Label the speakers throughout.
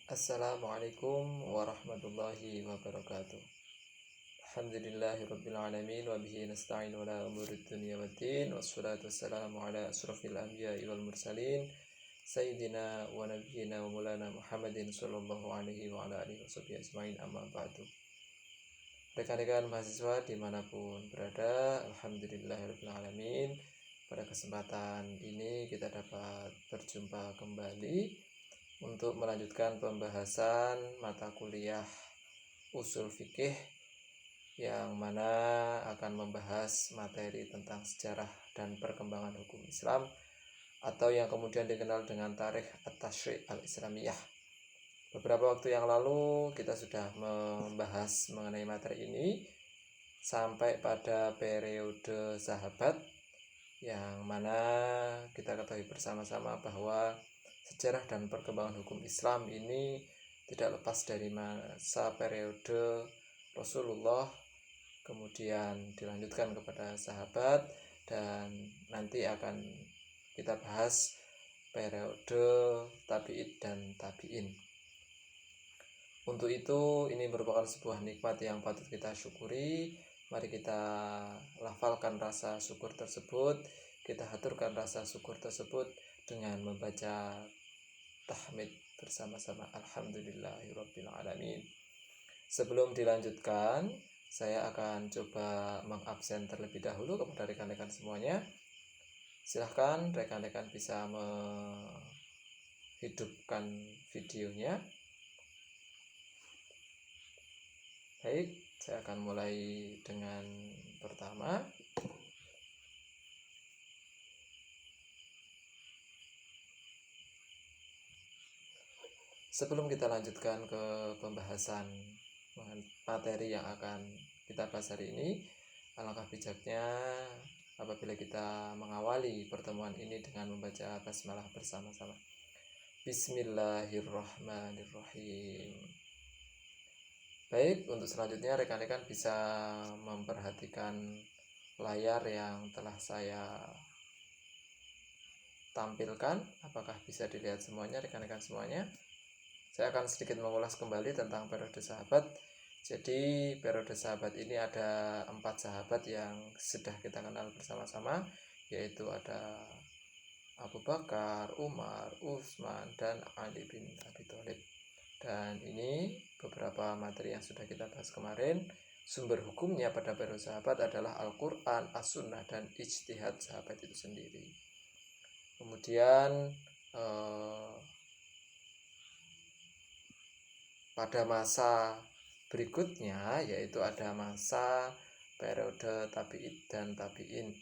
Speaker 1: Assalamualaikum warahmatullahi wabarakatuh. Alhamdulillahirabbil alamin wa bihi nasta'in ala umurid dunya waddin wassalatu wassalamu ala asrofil anbiya'i wal mursalin sayyidina wa nabiyyina wa maulana Muhammadin sallallahu alaihi wa ala alihi washabihi ajmain, amma ba'du. Rekan-rekan mahasiswa dimanapun berada, alhamdulillahirabbil alamin. Pada kesempatan ini kita dapat berjumpa kembali untuk melanjutkan pembahasan mata kuliah usul fikih yang mana akan membahas materi tentang sejarah dan perkembangan hukum Islam atau yang kemudian dikenal dengan tarikh at-tasyri' al-islamiyah. Beberapa waktu yang lalu kita sudah membahas mengenai materi ini sampai pada periode sahabat, yang mana kita ketahui bersama-sama bahwa sejarah dan perkembangan hukum Islam ini tidak lepas dari masa periode Rasulullah, kemudian dilanjutkan kepada sahabat, dan nanti akan kita bahas periode tabi'id dan tabi'in. Untuk itu, ini merupakan sebuah nikmat yang patut kita syukuri. Mari kita lafalkan rasa syukur tersebut, kita haturkan rasa syukur tersebut dengan membaca tahmid bersama-sama. Alhamdulillahirabbil alamin. Sebelum dilanjutkan, saya akan coba mengabsen terlebih dahulu kepada rekan-rekan semuanya. Silahkan rekan-rekan bisa menghidupkan videonya. Baik, saya akan mulai dengan pertama. Sebelum kita lanjutkan ke pembahasan materi yang akan kita bahas hari ini, alangkah bijaknya apabila kita mengawali pertemuan ini dengan membaca basmalah bersama-sama. Bismillahirrahmanirrahim. Baik, untuk selanjutnya rekan-rekan bisa memperhatikan layar yang telah saya tampilkan. Apakah bisa dilihat semuanya rekan-rekan semuanya? Saya akan sedikit mengulas kembali tentang periode sahabat. Jadi periode sahabat ini ada 4 sahabat yang sudah kita kenal bersama-sama, yaitu ada Abu Bakar, Umar, Utsman, dan Ali bin Abi Thalib. Dan ini beberapa materi yang sudah kita bahas kemarin. Sumber hukumnya pada periode sahabat adalah Al-Quran, As-Sunnah, dan ijtihad sahabat itu sendiri. Kemudian pada masa berikutnya, yaitu ada masa periode tabi'id dan tabi'in,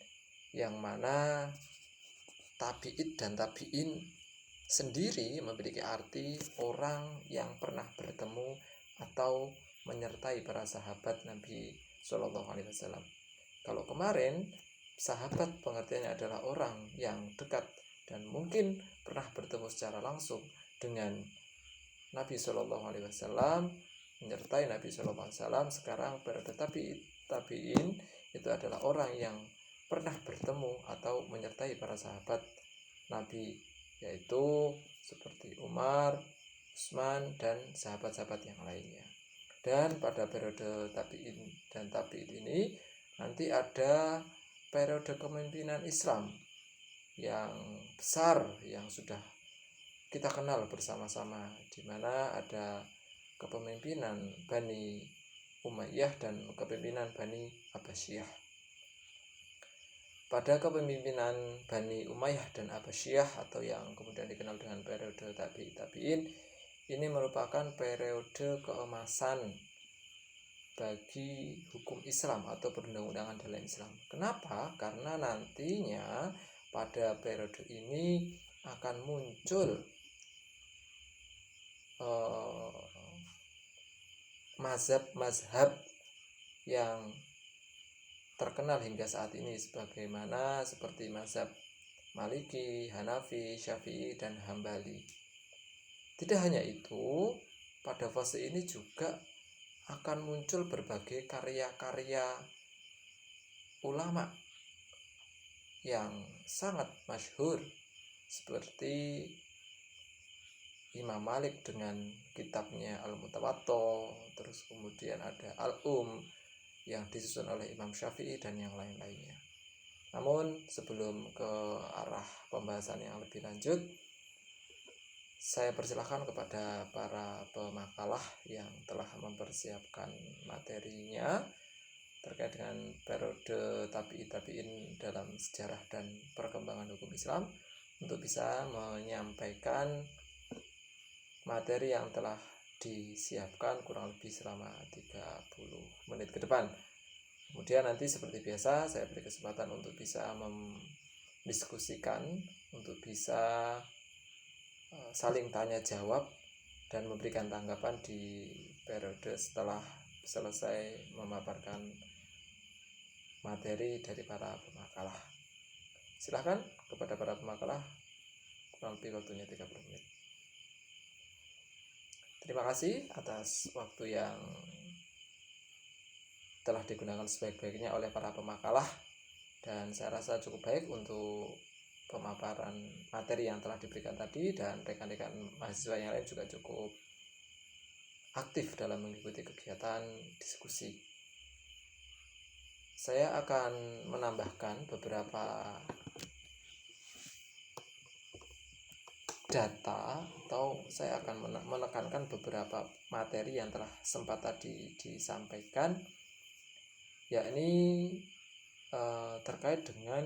Speaker 1: yang mana tabi'id dan tabi'in sendiri memiliki arti orang yang pernah bertemu atau menyertai para sahabat Nabi Shallallahu Alaihi Wasallam. Kalau kemarin sahabat pengertiannya adalah orang yang dekat dan mungkin pernah bertemu secara langsung dengan Nabi Shallallahu Alaihi Wasallam, menyertai Nabi Shallallahu Alaihi Wasallam. Sekarang periode tabi'in itu adalah orang yang pernah bertemu atau menyertai para sahabat Nabi, yaitu seperti Umar, Utsman, dan sahabat-sahabat yang lainnya. Dan pada periode tabi'in dan tabi'in ini nanti ada periode kepemimpinan Islam yang besar yang sudah kita kenal bersama-sama, di mana ada kepemimpinan Bani Umayyah dan kepemimpinan Bani Abbasiyah. Pada kepemimpinan Bani Umayyah dan Abbasiyah, atau yang kemudian dikenal dengan periode tabi'in, ini merupakan periode keemasan bagi hukum Islam atau perundang-undangan dalam Islam. Kenapa? Karena nantinya pada periode ini akan muncul mazhab-mazhab yang terkenal hingga saat ini, sebagaimana seperti mazhab Maliki, Hanafi, Syafi'i, dan Hambali. Tidak hanya itu, pada fase ini juga akan muncul berbagai karya-karya ulama yang sangat masyhur, seperti Imam Malik dengan kitabnya Al-Mutawatta, terus kemudian ada yang disusun oleh Imam Syafi'i dan yang lain-lainnya. Namun sebelum ke arah pembahasan yang lebih lanjut, saya persilahkan kepada para pemakalah yang telah mempersiapkan materinya terkait dengan periode tabi'in dalam sejarah dan perkembangan hukum Islam untuk bisa menyampaikan materi yang telah disiapkan kurang lebih selama 30 menit ke depan. Kemudian nanti seperti biasa saya beri kesempatan untuk bisa mendiskusikan, untuk bisa saling tanya jawab dan memberikan tanggapan di periode setelah selesai memaparkan materi dari para pemakalah. Silahkan kepada para pemakalah, kurang lebih waktunya 30 menit. Terima kasih atas waktu yang telah digunakan sebaik-baiknya oleh para pemakalah, dan saya rasa cukup baik untuk pemaparan materi yang telah diberikan tadi, dan rekan-rekan mahasiswa yang lain juga cukup aktif dalam mengikuti kegiatan diskusi. Saya akan menambahkan beberapa data, atau saya akan menekankan beberapa materi yang telah sempat tadi disampaikan, yakni terkait dengan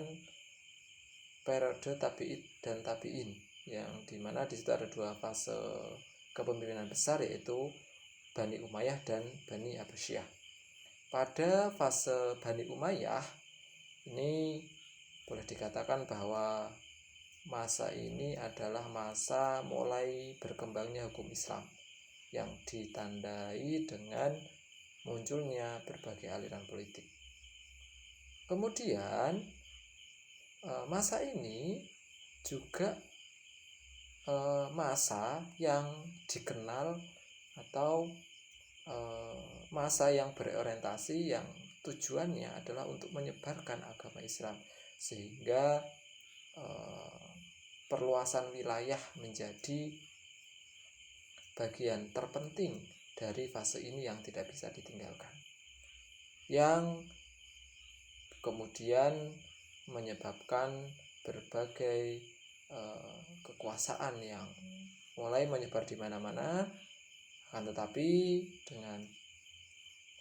Speaker 1: periode tabi'id dan tabi'in, yang dimana di situ ada dua fase kepemimpinan besar, yaitu Bani Umayyah dan Bani Abbasiyah. Pada fase Bani Umayyah ini boleh dikatakan bahwa masa ini adalah masa mulai berkembangnya hukum Islam yang ditandai dengan munculnya berbagai aliran politik. Kemudian masa ini juga masa yang dikenal atau masa yang berorientasi, yang tujuannya adalah untuk menyebarkan agama Islam, sehingga perluasan wilayah menjadi bagian terpenting dari fase ini yang tidak bisa ditinggalkan, yang kemudian menyebabkan berbagai kekuasaan yang mulai menyebar di mana-mana. Akan tetapi dengan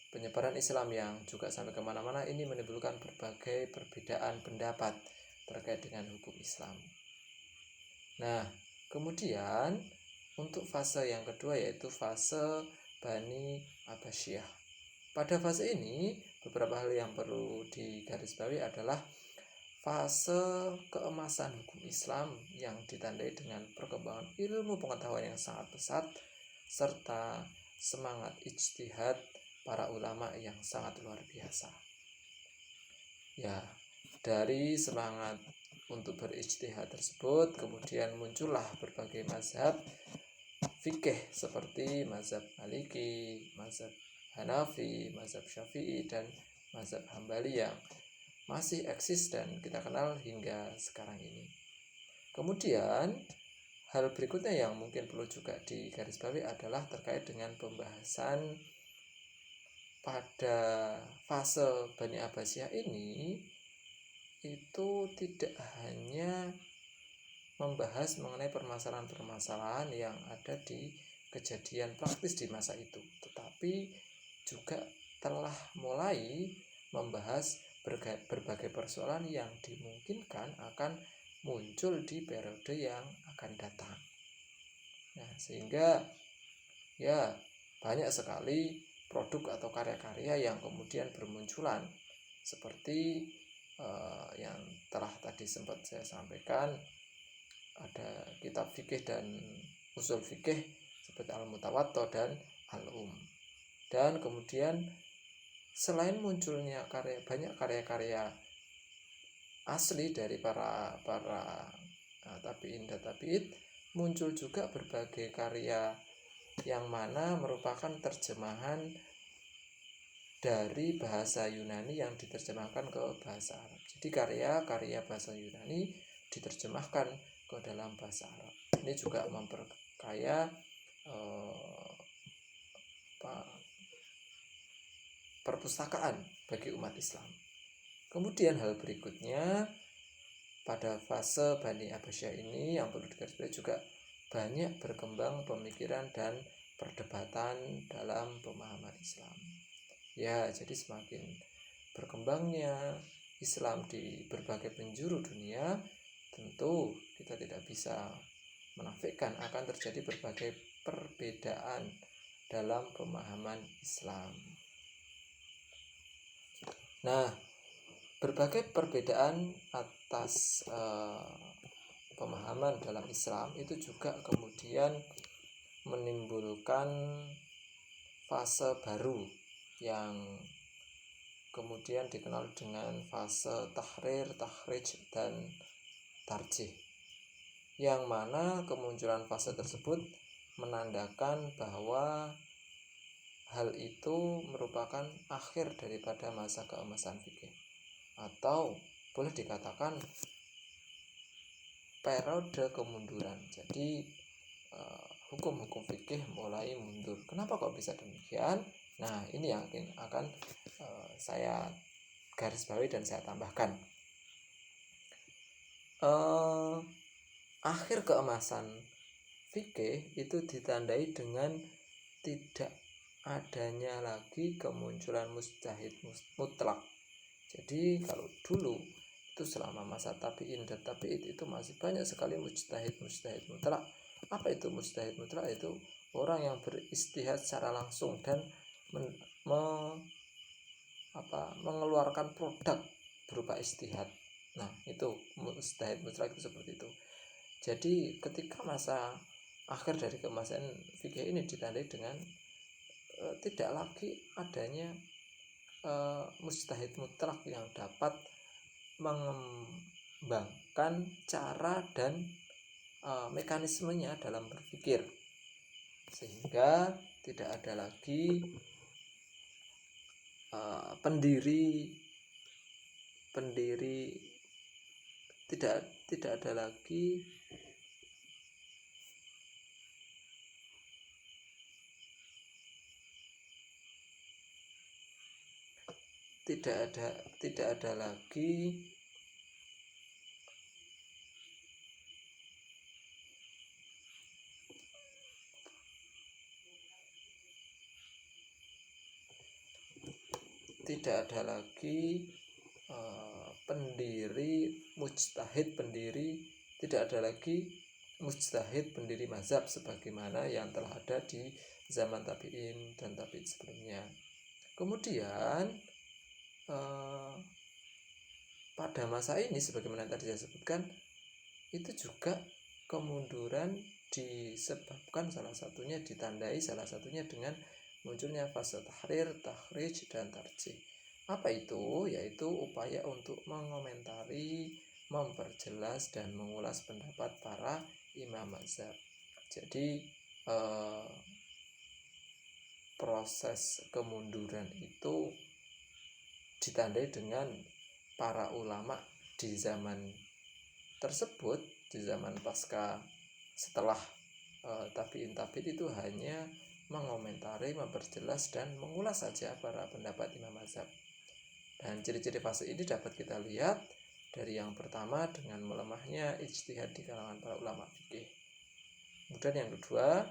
Speaker 1: penyebaran Islam yang juga sampai kemana-mana ini menimbulkan berbagai perbedaan pendapat terkait dengan hukum Islam. Nah, kemudian untuk fase yang kedua, yaitu fase Bani Abbasiyah. Pada fase ini beberapa hal yang perlu digarisbawahi adalah fase keemasan hukum Islam yang ditandai dengan perkembangan ilmu pengetahuan yang sangat pesat serta semangat ijtihad para ulama yang sangat luar biasa. Ya, dari semangat untuk berijtihad tersebut kemudian muncullah berbagai mazhab fikih seperti mazhab Maliki, mazhab Hanafi, mazhab Syafi'i, dan mazhab Hambali yang masih eksis dan kita kenal hingga sekarang ini. Kemudian hal berikutnya yang mungkin perlu juga digarisbawahi adalah terkait dengan pembahasan pada fase Bani Abbasiyah ini, itu tidak hanya membahas mengenai permasalahan-permasalahan yang ada di kejadian praktis di masa itu, tetapi juga telah mulai membahas berbagai persoalan yang dimungkinkan akan muncul di periode yang akan datang. Nah, sehingga ya banyak sekali produk atau karya-karya yang kemudian bermunculan, seperti yang telah tadi sempat saya sampaikan, ada kitab fikih dan usul fikih seperti Al-Mutawatta dan Al-Um. Dan kemudian selain munculnya banyak karya-karya asli dari para tabi'in dan tabi'id, muncul juga berbagai karya yang mana merupakan terjemahan dari bahasa Yunani yang diterjemahkan ke bahasa Arab. Jadi karya-karya bahasa Yunani diterjemahkan ke dalam bahasa Arab. Ini juga kayak perpustakaan bagi umat Islam. Kemudian hal berikutnya, pada fase Bani Abbasiyah ini yang perlu digarisbawahi juga banyak berkembang pemikiran dan perdebatan dalam pemahaman Islam. Ya, jadi semakin berkembangnya Islam di berbagai penjuru dunia, tentu kita tidak bisa menafikan akan terjadi berbagai perbedaan dalam pemahaman Islam. Nah, berbagai perbedaan atas pemahaman dalam Islam itu juga kemudian menimbulkan fase baru yang kemudian dikenal dengan fase tahrir, takhrij, dan tarjih, yang mana kemunculan fase tersebut menandakan bahwa hal itu merupakan akhir daripada masa keemasan fikih, atau boleh dikatakan periode kemunduran. Jadi hukum-hukum fikih mulai mundur. Kenapa kok bisa demikian? Nah, ini yang akan saya garis bawahi dan saya tambahkan. Akhir keemasan fikih itu ditandai dengan tidak adanya lagi kemunculan mujtahid mutlak. Jadi kalau dulu itu selama masa tabi'in dan tabi'id itu masih banyak sekali mujtahid mutlak. Apa itu mujtahid mutlak? Itu orang yang beristihad secara langsung dan mengeluarkan produk berupa istihad. Nah, itu mujtahid mutlak itu seperti itu. Jadi ketika masa akhir dari keemasan fikih ini ditandai dengan tidak lagi adanya mujtahid mutlak yang dapat mengembangkan cara dan mekanismenya dalam berpikir, sehingga tidak ada lagi pendiri tidak ada lagi mujtahid pendiri mazhab sebagaimana yang telah ada di zaman tabi'in dan tabi'in sebelumnya. Kemudian pada masa ini sebagaimana tadi saya sebutkan, itu juga kemunduran disebabkan ditandai salah satunya dengan munculnya fase tahrir, takhrij, dan tarjih. Apa itu? Yaitu upaya untuk mengomentari, memperjelas, dan mengulas pendapat para imam mazhab. Jadi proses kemunduran itu ditandai dengan para ulama di zaman tersebut, di zaman pasca setelah tabi'in itu hanya mengomentari, memperjelas, dan mengulas saja para pendapat imam mazhab. Dan ciri-ciri fase ini dapat kita lihat dari yang pertama dengan melemahnya ijtihad di kalangan para ulama fikih. Kemudian yang kedua,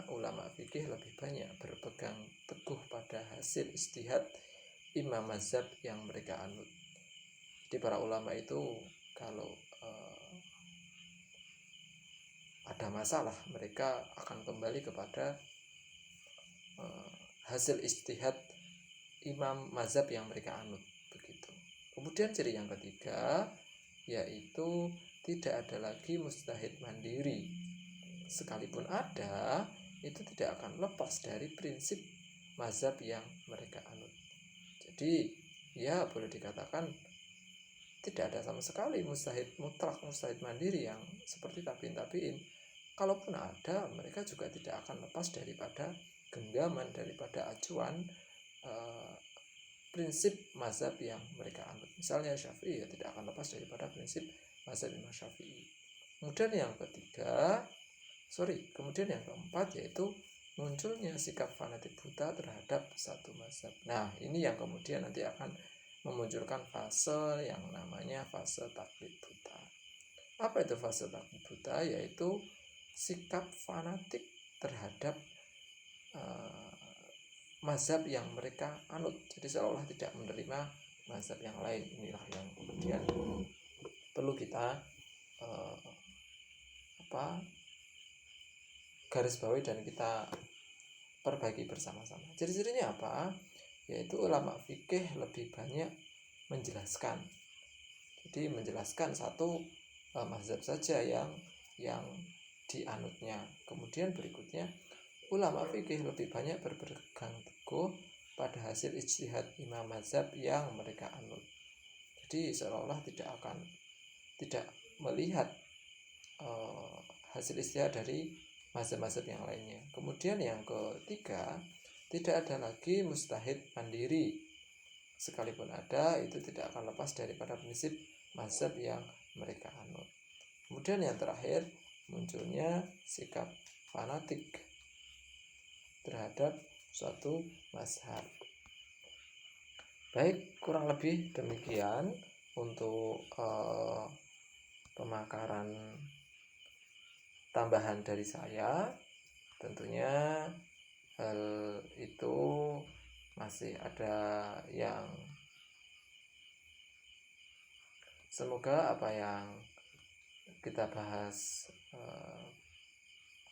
Speaker 1: ulama fikih lebih banyak berpegang teguh pada hasil ijtihad imam mazhab yang mereka anut. Jadi para ulama itu kalau ada masalah, mereka akan kembali kepada hasil ijtihad imam mazhab yang mereka anut, begitu. Kemudian ciri yang ketiga yaitu tidak ada lagi mujtahid mandiri. Sekalipun ada, itu tidak akan lepas dari prinsip mazhab yang mereka anut. Jadi ya boleh dikatakan tidak ada sama sekali mujtahid mutlak, mujtahid mandiri yang seperti tabi'in. Kalaupun ada, mereka juga tidak akan lepas daripada genggaman, daripada acuan prinsip mazhab yang mereka anut. Misalnya Syafi'i ya tidak akan lepas daripada prinsip mazhab Imam Syafi'i. Kemudian yang ketiga, Kemudian yang keempat yaitu munculnya sikap fanatik buta terhadap satu mazhab. Nah, ini yang kemudian nanti akan memunculkan fase yang namanya fase taklid buta. Apa itu fase taklid buta? Yaitu sikap fanatik terhadap mazhab yang mereka anut. Jadi seolah tidak menerima mazhab yang lain. Inilah yang kemudian perlu kita garis bawahi dan kita perbaiki bersama-sama. Ciri-cirinya apa? Yaitu ulama fikih lebih banyak menjelaskan. Jadi menjelaskan satu mazhab saja yang dianutnya. Kemudian berikutnya ulama fikih lebih banyak berpegang teguh pada hasil ijtihad imam mazhab yang mereka anut. Jadi seolah-olah tidak melihat hasil ijtihad dari mazhab-mazhab yang lainnya. Kemudian yang ketiga, tidak ada lagi mustahid mandiri. Sekalipun ada, itu tidak akan lepas daripada prinsip mazhab yang mereka anut. Kemudian yang terakhir, munculnya sikap fanatik terhadap suatu mazhab. Baik, kurang lebih demikian untuk pemakaran tambahan dari saya. Tentunya hal itu masih ada yang semoga apa yang kita bahas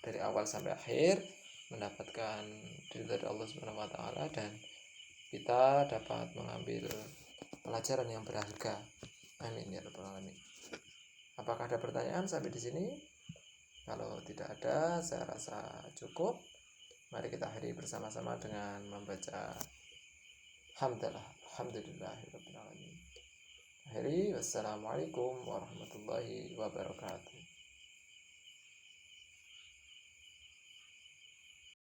Speaker 1: dari awal sampai akhir mendapatkan ridho dari Allah Subhanahu wa taala dan kita dapat mengambil pelajaran yang berharga. Amin ya rabbal alamin. Apakah ada pertanyaan sampai di sini? Kalau tidak ada, saya rasa cukup. Mari kita akhiri bersama-sama dengan membaca alhamdulillahirabbil alamin. Akhiri, wassalamualaikum warahmatullahi wabarakatuh.